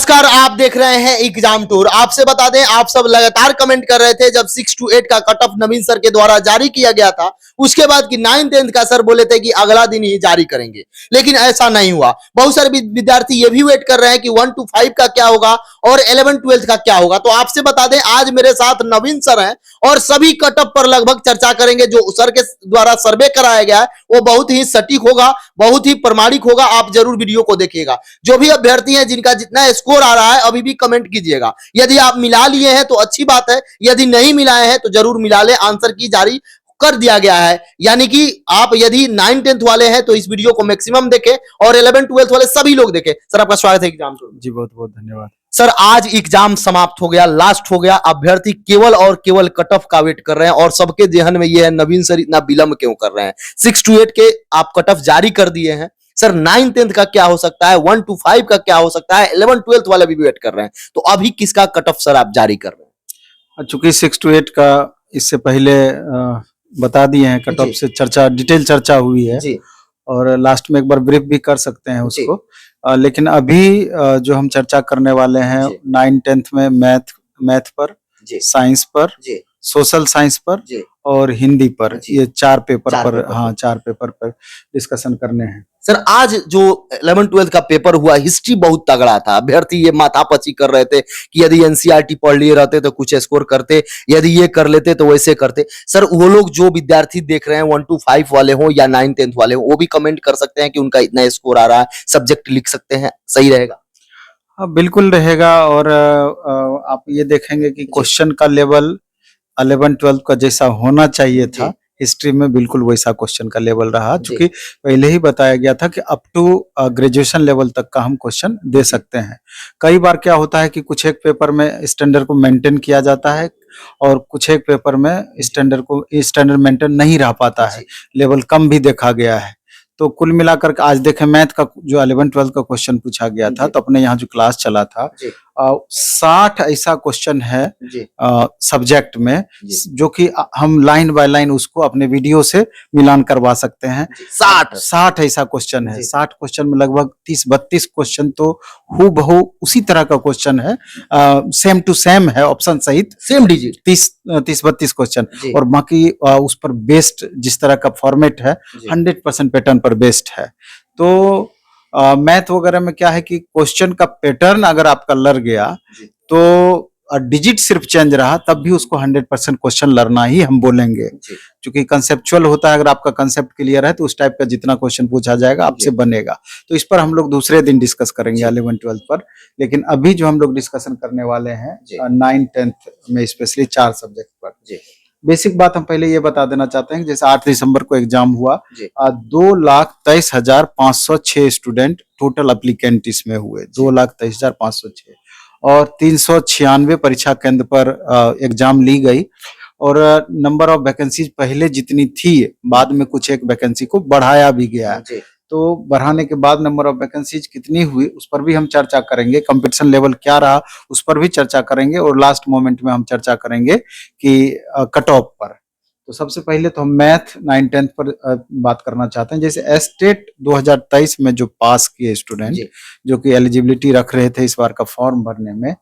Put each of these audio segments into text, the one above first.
नमस्कार, आप देख रहे हैं एग्जाम टूर। आपसे बता दें, आप सब लगातार कमेंट कर रहे थे जब 6 to 8 का कट ऑफ नवीन सर के द्वारा जारी किया गया था, उसके बाद कि 9 10 का सर बोले थे कि अगला दिन ही जारी करेंगे, लेकिन ऐसा नहीं हुआ। बहुत सारे विद्यार्थी ये भी वेट कर रहे हैं कि 1 to 5 का क्या होगा और 11 12 का क्या होगा। तो आपसे बता दें, आज मेरे साथ नवीन सर हैं और सभी कट ऑफ पर लगभग चर्चा करेंगे। जो सर के द्वारा सर्वे कराया गया है वो बहुत ही सटीक होगा, बहुत ही प्रमाणिक होगा। आप जरूर वीडियो को देखिएगा। जो भी अभ्यर्थी हैं जिनका जितना स्कोर आ रहा है अभी भी कमेंट कीजिएगा। यदि आप मिला लिए हैं तो अच्छी बात है, यदि नहीं मिलाए हैं तो जरूर मिला ले। आंसर की जारी कर दिया गया है, यानी कि आप यदि 9 10 वाले हैं तो इस वीडियो को मैक्सिमम देखें और 11 12 वाले सभी लोग देखें। सर, आपका स्वागत है एग्जाम टूर। जी, बहुत बहुत धन्यवाद। सर, आज एग्जाम समाप्त हो गया, लास्ट हो गया। अभ्यर्थी केवल और केवल कट ऑफ का वेट कर रहे हैं और सबके जहन में यह है, नवीन सर इतना विलंब क्यों कर रहे हैं। 6 to 8 के आप कट ऑफ जारी कर दिए हैं सर, 9 10 का क्या हो सकता है, 1 to 5 का क्या हो सकता है, 11 12 वाले भी वेट कर रहे हैं। तो अभी किसका कट ऑफ सर आप जारी कर रहे हैं? चूंकि 6 to 8 का इससे पहले बता दिए हैं, कट ऑफ से चर्चा, डिटेल चर्चा हुई है जी। और लास्ट में एक बार ब्रीफ भी कर सकते हैं उसको। लेकिन अभी जो हम चर्चा करने वाले हैं 9 10 में मैथ पर, साइंस पर, सोशल साइंस पर और हिंदी पर, ये 4 पेपर पर, हाँ 4 पेपर पर डिस्कशन करने हैं। सर, आज जो 11 12 का पेपर हुआ, हिस्ट्री बहुत तगड़ा था। अभ्यर्थी ये माथापच्ची कर रहे थे कि यदि एनसीईआरटी पढ़ लिए रहते तो कुछ स्कोर करते, यदि ये कर लेते तो वैसे करते। सर, वो लोग जो विद्यार्थी देख रहे हैं 1 to 5 वाले हो या 9 10 वाले हो, वो भी कमेंट कर सकते हैं कि उनका इतना स्कोर आ रहा है, सब्जेक्ट लिख सकते हैं। सही रहेगा? हाँ, बिल्कुल रहेगा। और आप ये देखेंगे कि क्वेश्चन का लेवल 11 12 का जैसा होना चाहिए था, हिस्ट्री में बिल्कुल वैसा क्वेश्चन का लेवल रहा। चूंकि पहले ही बताया गया था कि अप टू ग्रेजुएशन लेवल तक का हम क्वेश्चन दे सकते हैं। कई बार क्या होता है कि कुछ एक पेपर में स्टैंडर्ड को मेंटेन किया जाता है और कुछ एक पेपर में स्टैंडर्ड मेंटेन नहीं रह पाता है, लेवल कम भी देखा गया है। तो कुल मिलाकर आज देखें, मैथ का जो 11 12 का क्वेश्चन पूछा गया था, तो अपने यहाँ जो क्लास चला था 60 ऐसा क्वेश्चन है सब्जेक्ट में, जो कि हम लाइन बाय लाइन उसको अपने वीडियो से मिलान करवा सकते हैं। 60 ऐसा क्वेश्चन है। 60 क्वेश्चन में लगभग 30 32 क्वेश्चन तो हूबहू उसी तरह का क्वेश्चन है, सेम टू सेम है, ऑप्शन सहित सेम डिजिट 30 32 क्वेश्चन। और बाकी उस पर बेस्ड जिस तरह का फॉर्मेट है 100% पैटर्न पर बेस्ड है। तो मैथ वगैरह में क्या है कि क्वेश्चन का पैटर्न अगर आपका लर गया तो डिजिट सिर्फ चेंज रहा तब भी उसको 100% क्वेश्चन लरना ही हम बोलेंगे। क्योंकि कंसेप्चुअल होता है, अगर आपका कंसेप्ट क्लियर है तो उस टाइप का जितना क्वेश्चन पूछा जाएगा आपसे बनेगा। तो इस पर हम लोग दूसरे दिन डिस्कस करेंगे 11 12 पर। लेकिन अभी जो हम लोग डिस्कशन करने वाले हैं 9 10 में स्पेशली 4 सब्जेक्ट पर। बेसिक बात हम पहले ये बता देना चाहते हैं कि जैसे 8 दिसंबर को एग्जाम हुआ, 2,23,506 स्टूडेंट टोटल एप्लीकेंट इसमें हुए, 2,23,506 और 396 परीक्षा केंद्र पर एग्जाम ली गई। और नंबर ऑफ वैकेंसीज पहले जितनी थी, बाद में कुछ एक वैकेंसी को बढ़ाया भी गया है। तो बढ़ाने के बाद नंबर ऑफ वैकेंसीज कितनी हुई उस पर भी हम चर्चा करेंगे, कंपटीशन लेवल क्या रहा उस पर भी चर्चा करेंगे, और लास्ट मोमेंट में हम चर्चा करेंगे कि कट ऑफ पर। तो सबसे पहले तो हम मैथ 9 10 पर बात करना चाहते हैं। जैसे एस्टेट 2023 में जो पास किए स्टूडेंट, जो कि एलिजिबिलिटी रख रहे थे इस बार का फॉर्म भरने में,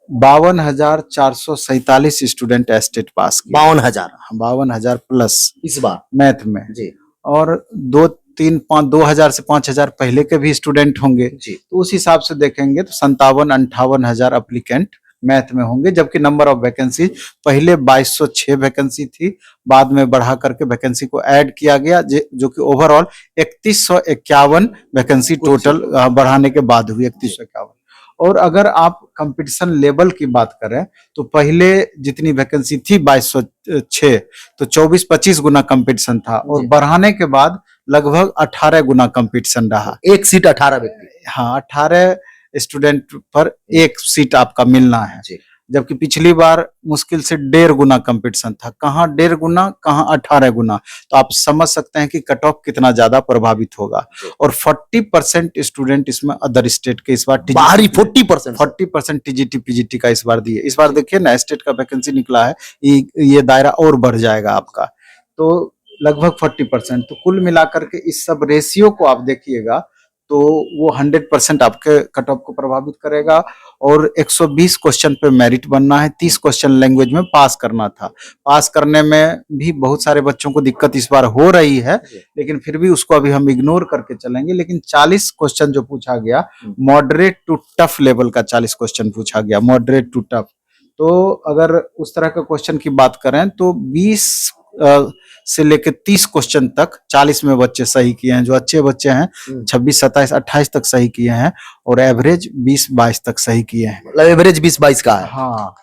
52,447 स्टूडेंट एस्टेट पास किए। 52,000 प्लस इस बार मैथ में। और 2,000 से 5,000 पहले के भी स्टूडेंट होंगे, तो उस हिसाब से देखेंगे तो 57-58,000 एप्लीकेंट मैथ में होंगे। जबकि नंबर ऑफ वैकेंसी पहले 2206 वैकेंसी थी, बाद में बढ़ा करके वैकेंसी को ऐड किया गया, जो कि ओवरऑल 3151 वैकेंसी टोटल बढ़ाने के बाद हुई, 3151। और अगर आप कंपटीशन लेवल की बात करें तो पहले जितनी वैकेंसी थी 2206, तो 24-25 गुना कंपटीशन था, और बढ़ाने के बाद लगभग 18 गुना कंपटीशन रहा। एक सीट 18 व्यक्ति, हाँ 18 स्टूडेंट पर एक सीट आपका मिलना है। जबकि पिछली बार मुश्किल से 1.5 गुना कंपटीशन था। कहाँ 1.5 गुना, कहाँ 18 गुना। तो आप समझ सकते हैं कि कट ऑफ कितना ज्यादा प्रभावित होगा। और 40% स्टूडेंट इसमें अदर स्टेट के इस बार बाहरी 40% टीजीटी पीजीटी का इस बार दिए। इस बार देखिए ना, स्टेट का वैकेंसी निकला है, ये दायरा और बढ़ जाएगा आपका, तो लगभग 40%। तो कुल मिलाकर के इस सब रेशियो को आप देखिएगा तो वो 100% आपके कट ऑफ को प्रभावित करेगा। और 120 क्वेश्चन पे मेरिट बनना है, 30 क्वेश्चन लैंग्वेज में पास करना था। पास करने में भी बहुत सारे बच्चों को दिक्कत इस बार हो रही है, लेकिन फिर भी उसको अभी हम इग्नोर करके चलेंगे। लेकिन 40 क्वेश्चन जो पूछा गया, मॉडरेट टू टफ लेवल का 40 क्वेश्चन पूछा गया, मॉडरेट टू टफ। तो अगर उस तरह का क्वेश्चन की बात करें तो 20 से लेकर 30 क्वेश्चन तक 40 में बच्चे सही किए हैं। जो अच्छे बच्चे हैं 26, 27, 28 तक सही किए हैं, और एवरेज 20, 22 तक सही किए हैं। मतलब एवरेज 20-22 का है। हाँ,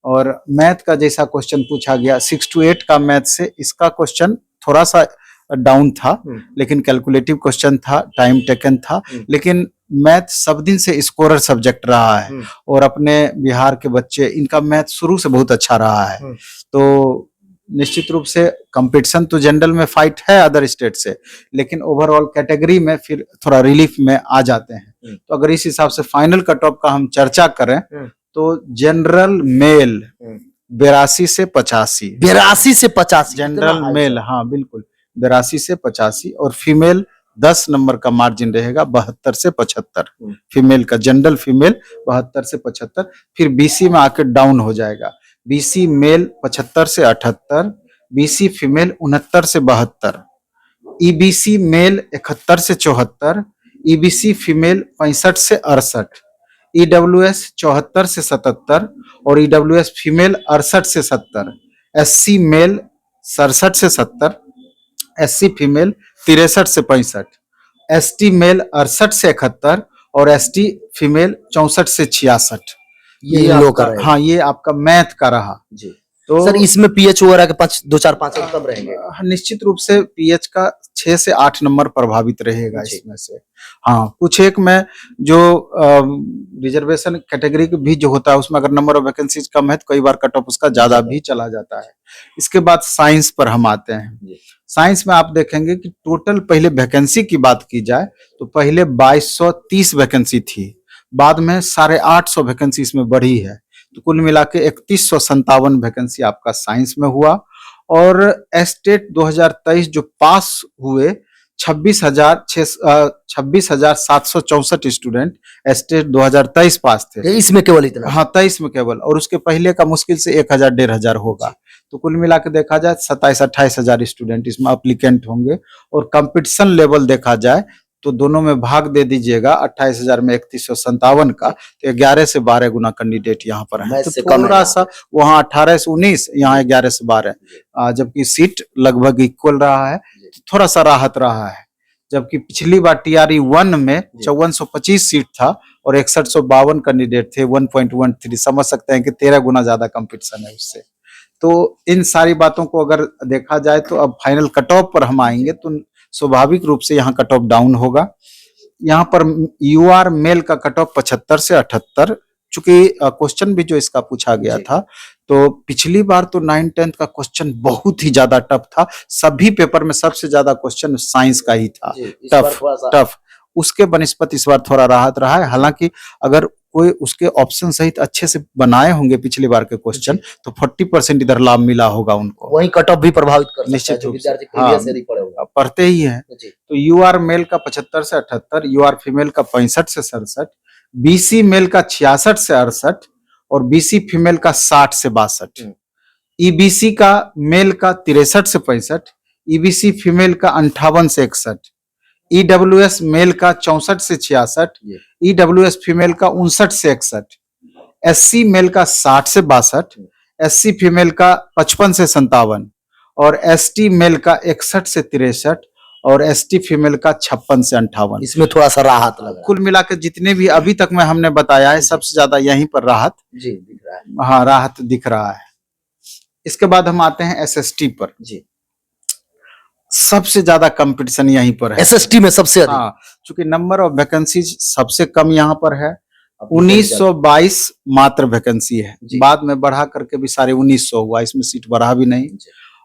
और मैथ का जैसा क्वेश्चन पूछा गया 6 to 8 का मैथ से, इसका क्वेश्चन थोड़ा सा डाउन था, लेकिन कैलकुलेटिव क्वेश्चन था, टाइम टेकन था। लेकिन मैथ सब दिन से स्कोरर सब्जेक्ट रहा है, और अपने बिहार के बच्चे, इनका मैथ शुरू से बहुत अच्छा रहा है। तो निश्चित रूप से कंपटीशन तो जनरल में फाइट है अदर स्टेट से, लेकिन ओवरऑल कैटेगरी में फिर थोड़ा रिलीफ में आ जाते हैं। तो अगर इस हिसाब से फाइनल कट ऑफ का हम चर्चा करें तो जनरल मेल 82 से 85, 82 से 85 जनरल मेल, हाँ बिल्कुल 82 से 85, और फीमेल 10 नंबर का मार्जिन रहेगा 72 से 75। फीमेल का, जनरल फीमेल 72 से 75। फिर बीसी में आकर डाउन हो जाएगा, बीसी मेल 75 से 78, बीसी फीमेल 69 से 72, ईबीसी मेल 71 से 74, ईबीसी फीमेल 65 से 68, ईडब्ल्यूएस 74 से 77, और ईडब्ल्यूएस फीमेल 68 से 70, एससी मेल 67 से 70, एससी फीमेल 63 से 65, एसटी मेल 68 से 71, और एसटी फीमेल 64 से 66। ये हाँ, ये आपका मैथ का रहा जी। तो सर इसमें पीएच वगैरह के 2, 4, 5 अंक कम रहेंगे। निश्चित रूप से पीएच का 6 से 8 नंबर प्रभावित रहेगा इसमें से। हाँ, कुछ एक में जो रिजर्वेशन कैटेगरी भी जो होता है, उसमें अगर नंबर ऑफ वैकेंसीज कम है तो कई बार कट ऑफ उसका ज्यादा भी चला जाता है। इसके बाद साइंस पर हम आते हैं। साइंस में आप देखेंगे कि टोटल पहले वैकेंसी की बात की जाए तो पहले 2230 वैकेंसी थी, बाद में 850 वैकेंसी इसमें बढ़ी है, तो कुल मिला के 3157 वैकेंसी आपका साइंस में हुआ। और एस्टेट 2023 जो पास हुए 26,764 स्टूडेंट एस्टेट 2023 पास थे। इसमें केवल इतना? हाँ, 23 में केवल, और उसके पहले का मुश्किल से 1000, 1500 होगा। तो कुल मिला के देखा जाए 27-28 हजार स्टूडेंट इसमें अप्लीकेंट होंगे। और कंपटीशन लेवल देखा जाए तो दोनों में भाग दे दीजिएगा, 28,000 में 3157 का, तो 11 से 12 गुना कैंडिडेट यहाँ पर है। तो थोड़ा सा वहाँ 18 से 19, यहाँ 11 से 12, जबकि सीट लगभग इक्वल रहा है, तो थोड़ा सा राहत रहा है। जबकि पिछली बार टीआरई 1 में 5425 सीट था और 6152 कैंडिडेट थे, 1.13, समझ सकते हैं कि 13 गुना ज्यादा कंपटीशन है उससे। तो इन सारी बातों को अगर देखा जाए तो अब फाइनल कट ऑफ पर हम आएंगे तो स्वाभाविक रूप से यहाँ कट ऑफ डाउन होगा। यहाँ पर यूआर मेल का कट ऑफ 75 से 78, चूंकि क्वेश्चन भी जो इसका पूछा गया था, तो पिछली बार तो 9-10 का क्वेश्चन बहुत ही ज्यादा टफ था, सभी पेपर में सबसे ज्यादा क्वेश्चन साइंस का ही था, टफ। उसके बनिस्पत इस बार थोड़ा राहत रहा है। हालांकि अगर कोई उसके ऑप्शन सहित अच्छे से बनाए होंगे पिछली बार के क्वेश्चन तो 40% इधर लाभ मिला होगा उनको, वही कट ऑफ भी प्रभावित कर निश्चित रूप से। हाँ, पढ़ते ही हैं। तो यूआर मेल का 75 से 78, यूआर फीमेल का 65 से 67, बीसी मेल का 66 से 68, और बीसी फीमेल का 60 से 62, ईबीसी का मेल का 63 से 65, ईबीसी फीमेल का 58 से 61, ईडब्ल्यूएस मेल का 64 से 66, ईडब्ल्यूएस फीमेल का 59 से 61, एससी मेल का 60 से 62, एससी फीमेल का 55 से 57, और एसटी मेल का 61 से 63, और एसटी फीमेल का 56 से 58। इसमें थोड़ा सा राहत लगा। कुल मिलाकर जितने भी अभी तक में हमने बताया है सबसे ज्यादा यहीं पर राहत जी दिख रहा है। हाँ, राहत दिख रहा है। इसके बाद हम आते हैं एसएसटी पर। जी, सबसे ज्यादा कंपटीशन यहीं पर है एसएसटी में सबसे अधिक। हाँ, चूंकि नंबर ऑफ वैकेंसीज सबसे कम यहाँ पर है, 1922 मात्र वैकेंसी है, बाद में बढ़ा करके भी 1950 हुआ, इसमें सीट बढ़ा भी नहीं।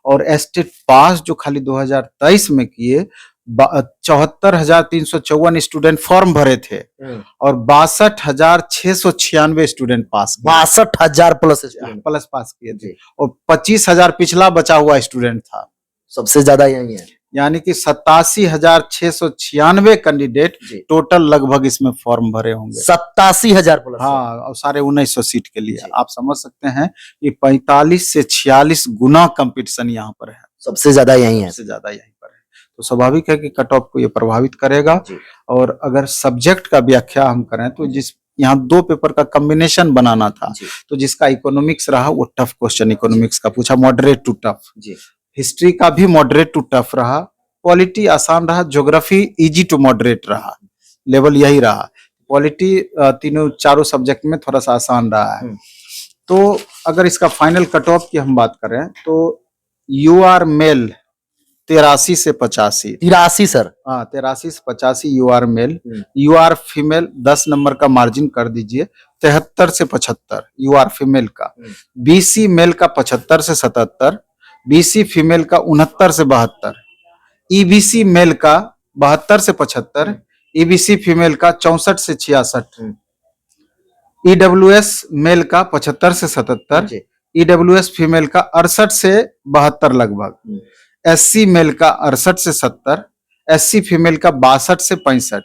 और एस्टेट पास जो खाली 2023 में किए 74,354 स्टूडेंट फॉर्म भरे थे और 62,696 स्टूडेंट पास किए, 62,000 प्लस पास किए थे, और 25,000 पिछला बचा हुआ स्टूडेंट था। सबसे ज्यादा यही है। यानी कि 87,696 कैंडिडेट जी। टोटल लगभग इसमें फॉर्म भरे होंगे। 87,000 प्लस। हाँ, और साढ़े 1900 सीट के लिए जी। आप समझ सकते हैं कि 45 से 46 गुना कंपटीशन यहाँ पर है, सबसे ज्यादा यही है। सबसे ज्यादा यहीं पर है। तो स्वाभाविक है कि कट ऑफ को ये प्रभावित करेगा। जी। और अगर सब्जेक्ट का व्याख्या हम करें तो जिस यहाँ 2 पेपर का कॉम्बिनेशन बनाना था, जी। तो जिसका इकोनॉमिक्स रहा वो टफ क्वेश्चन इकोनॉमिक्स का पूछा, मॉडरेट टू टफ। जी। हिस्ट्री का भी मॉडरेट टू टफ रहा, पॉलिटी आसान रहा, ज्योग्राफी इजी टू मॉडरेट रहा, लेवल यही रहा। पॉलिटी तीनों चारों सब्जेक्ट में थोड़ा सा आसान रहा है। तो अगर इसका फाइनल कट ऑफ की हम बात करें तो यू आर मेल 83 से 85, 83 सर। हाँ 83 से 85 you are male, you are female 10 number का मार्जिन कर दीजिए, 73 से 75 यू आर फीमेल का, बीसी मेल का 75 से 77, बीसी फीमेल का 69 से 72, ईबीसी मेल का 72 से 75, ईबीसी फीमेल का 64 से 66, ईडब्ल्यूएस मेल का 75 से 77, ईडब्ल्यूएस फीमेल का 68 से 72 लगभग, एससी मेल का 68 से 70, एससी फीमेल का 62 से 65,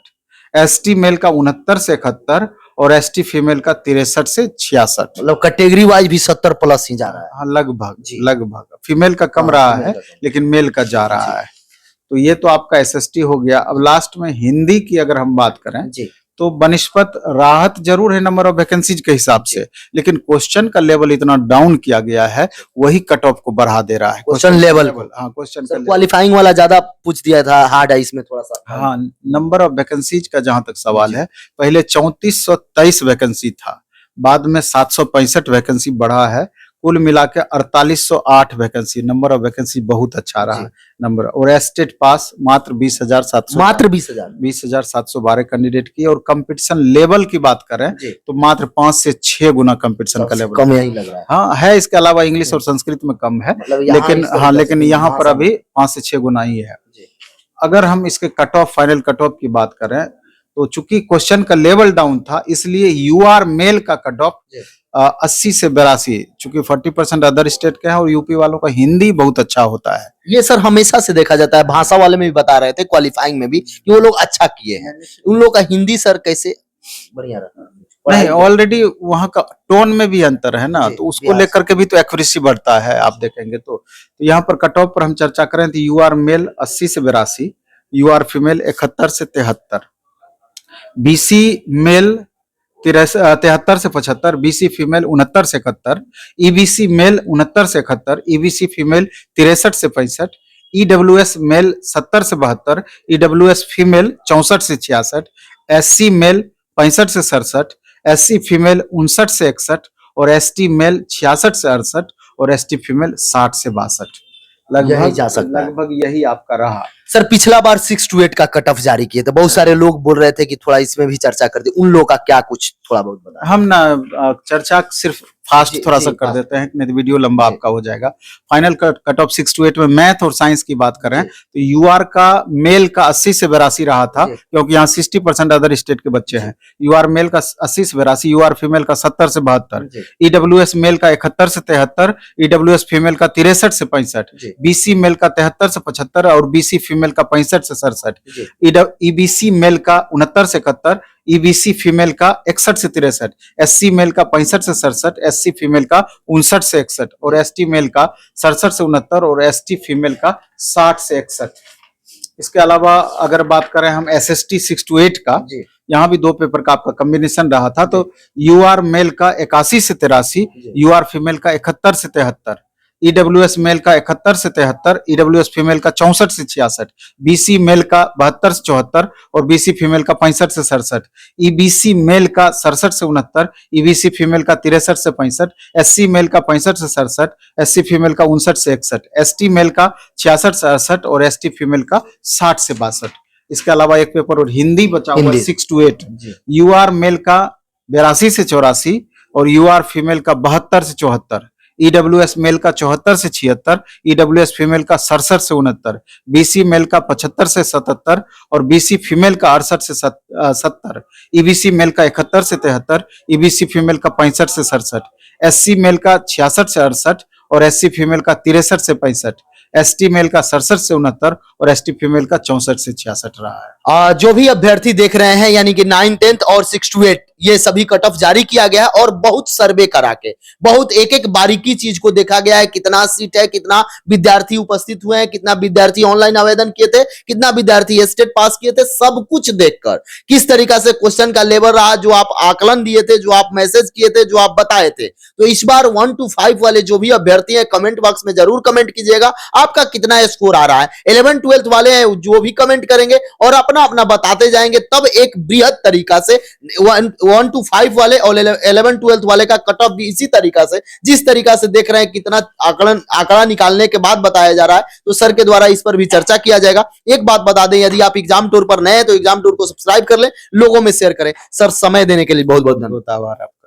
एसटी मेल का 69 से 71 और एसटी फीमेल का 63 से 66। मतलब कैटेगरी वाइज भी 70 प्लस ही जा रहा है। हाँ लगभग जी। लगभग फीमेल का कम हाँ, रहा फीमेल है का कम। लेकिन मेल का जा रहा है। तो ये तो आपका एसएसटी हो गया। अब लास्ट में हिंदी की अगर हम बात करें जी। तो बनिस्पत राहत जरूर है नंबर ऑफ वैकेंसीज के हिसाब से, लेकिन क्वेश्चन का लेवल इतना डाउन किया गया है, वही कट ऑफ को बढ़ा दे रहा है। Question level. हाँ क्वेश्चन का क्वालिफाइंग वाला ज्यादा पूछ दिया था, हार्ड है इसमें थोड़ा सा। हाँ नंबर ऑफ वैकेंसीज का जहां तक सवाल है, पहले 3423 वैकेंसी था, बाद में 765 वैकेंसी बढ़ा है, कुल मिला के 4808 वैकेंसी। नंबर ऑफ वैकेंसी बहुत अच्छा रहा है नंबर। और एस्टेट पास मात्र 20,700, मात्र 20,000, 20,712 कैंडिडेट की। और कंपटीशन लेवल की बात करें तो मात्र 5 से 6 गुना कंपटीशन का लेवल कम यही लग रहा है। हाँ है, इसके अलावा इंग्लिश और संस्कृत में कम है, मतलब यहाँ लेकिन इस तरीके हाँ से लेकिन यहाँ पर भाषा अभी 5 से 6 गुना ही है। जी। अगर हम इसके cut off final cut off की बात करें तो चूंकि क्वेश्चन का लेवल डाउन था, इसलिए यूआर मेल का कट ऑफ 80 से 82, चूंकि 40% अदर स्टेट के हैं और यूपी वालों का हिंदी बहुत अच्छा होता है। ये सर हमेशा से देखा जाता है, भाषा वाले में भी बता रहे थे क्वालिफाइंग में भी कि वो लोग अच्छा किए हैं। उन लोगों का हिंदी सर कैसे बढ़िया रहा? नहीं ऑलरेडी वहाँ का टोन में भी अंतर है ना, तो उसको लेकर के भी तो एक्यूरेसी बढ़ता है। आप देखेंगे तो यहाँ पर कट ऑफ पर हम चर्चा करें तो यू आर मेल 80 से 82, यू आर फीमेल 71 से 73, बीसी मेल 73 से 75, बीसी फीमेल 69 से 71, ईबीसी मेल 69 से 71, ईबीसी फीमेल 63 से 65, ईडब्ल्यूएस मेल 70 से 72, ईडब्ल्यूएस फीमेल 64 से 66, एससी मेल 65 से 67, एससी फीमेल 59 से 61 और एसटी मेल 66 से 68 और एसटी फीमेल 60 से 62। यही जा सकता है। लगभग यही आपका रहा। सर पिछला बार 6 to 8 का कट ऑफ जारी किए थे, बहुत सारे लोग बोल रहे थे कि थोड़ा इसमें भी चर्चा कर दे, उन लोगों का क्या कुछ थोड़ा बहुत बता। हम ना चर्चा सिर्फ फास्ट थोड़ा सा कर देते हैं, नहीं तो वीडियो लंबा आपका हो जाएगा। फाइनल कट ऑफ 6 to 8 में मैथ और साइंस की बात करें तो यूआर का मेल का 80 से 82 रहा था, क्योंकि यहाँ 60% अदर स्टेट के बच्चे हैं। यूआर मेल का 80 से 82, यूआर फीमेल का 70 से 72, ईडब्ल्यूएस मेल का 71 से 73, ईडब्ल्यूएस फीमेल का 63 से 65, बीसी मेल का 73 से 75 और बीसी फीमेल का 65 से 67, ईबीसी मेल का 69 से 71, ईबीसी फीमेल का 61 से 63, एससी मेल का 65 से 67, एससी फीमेल का 59 से 61 और एसटी मेल का 67 से 69 और एसटी फीमेल का 60 से 61। इसके अलावा अगर बात करें हम एसएसटी 6 to 8 का, यहाँ भी 2 पेपर का आपका कॉम्बिनेशन रहा था। तो यूआर मेल का 81 से 83, यूआर फीमेल का 71 से 73, ईडब्ल्यूएस मेल का 71 से 73, ईडब्ल्यूएस फीमेल का 64 से 66, बीसी मेल का 72 से 74 और बीसी फीमेल का 65 से 67, ईबीसी मेल का 67 से 69, ईबीसी फीमेल का 63 से 65, एससी मेल का 65 से 67, एससी फीमेल का 59 से 61, एसटी मेल का 66 से 68 और एसटी फीमेल का 60 से 62। इसके अलावा एक पेपर और हिंदी बचा हुआ 6 to 8, यूआर मेल का 82 से 84 और यूआर फीमेल का 72 से 74, ईडब्ल्यूएस मेल का 74 से 76, ईडब्ल्यूएस फीमेल का 67 से 69, बीसी मेल का 75 से 77 और बीसी फीमेल का 68 से 70, ईबीसी मेल का 71 से 73, ईबीसी फीमेल का 65 से 67, एससी मेल का 66 से 68 और एससी फीमेल का 63 से 65, एसटी मेल का 67 से 69 और एसटी फीमेल का 64 से 66 रहा है। जो भी अभ्यर्थी देख रहे हैं यानी कि 9, 10th और 6 to 8 ये सभी कट ऑफ जारी किया गया है और बहुत सर्वे करा के बहुत एक एक बारीकी चीज को देखा गया है, कितना सीट है, कितना विद्यार्थी उपस्थित हुए हैं, कितना विद्यार्थी ऑनलाइन आवेदन किए थे, कितना विद्यार्थी स्टेट पास किए थे, सब कुछ देखकर किस तरीका से क्वेश्चन का लेवल रहा, जो आप आकलन दिए थे, जो आप मैसेज किए थे, जो आप बताए थे। तो इस बार 1 to 5 वाले जो भी अभ्यर्थी हैं कमेंट बॉक्स में जरूर कमेंट कीजिएगा आपका कितना स्कोर आ रहा है। 11, 12th वाले हैं जो भी कमेंट करेंगे और अपना अपना बताते जाएंगे, तब एक बृहद तरीका से 1 to 5 वाले और 11, 12th वाले का कट ऑफ भी इसी तरीका से, जिस तरीका से देख रहे हैं कितना आंकड़ा निकालने के बाद बताया जा रहा है, तो सर के द्वारा इस पर भी चर्चा किया जाएगा। एक बात बता दें, यदि आप एग्जाम टूर पर नए हैं तो एग्जाम टूर को सब्सक्राइब कर लें, लोगों में शेयर करें। सर समय देने के लिए बहुत बहुत धन्यवाद। आभार आपका।